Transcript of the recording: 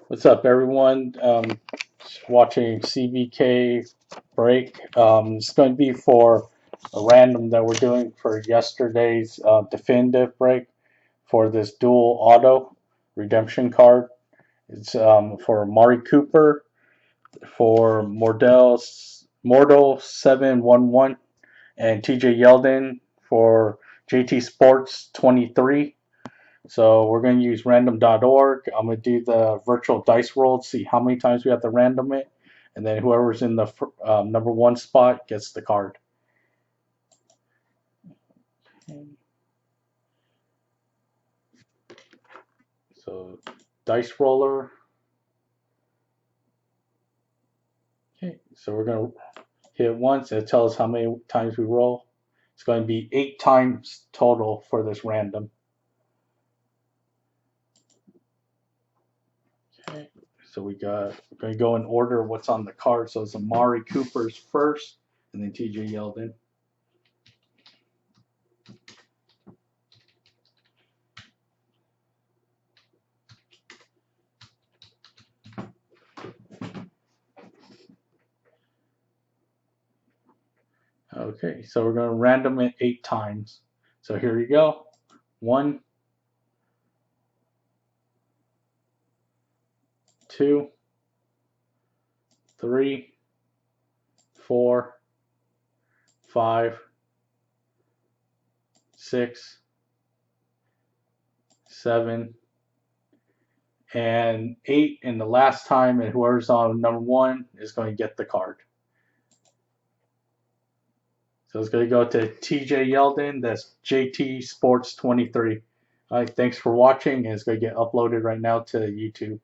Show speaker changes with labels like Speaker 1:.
Speaker 1: What's up, everyone? Watching CVK break. It's going to be for a random that we're doing for yesterday's definitive break for this dual auto redemption card. It's for Mari Cooper, for Mortal 711, and TJ Yeldon for JT Sports 23. So we're going to use random.org. I'm going to do the virtual dice roll, see how many times we have to random it, and then whoever's in the number one spot gets the card. So dice roller. Okay, so we're going to hit once and it tells us how many times we roll. It's going to be 8 times total for this random. Okay, so we're going to go in order of what's on the card. So it's Amari Cooper's first, and then TJ Yeldon. Okay, so we're going to random it 8 times. So here you go. 1, 2, 3, 4, 5, 6, 7, and 8. And the last time, and whoever's on number 1 is going to get the card. So it's going to go to TJ Yeldon. That's JT Sports 23. All right, thanks for watching, and it's going to get uploaded right now to YouTube.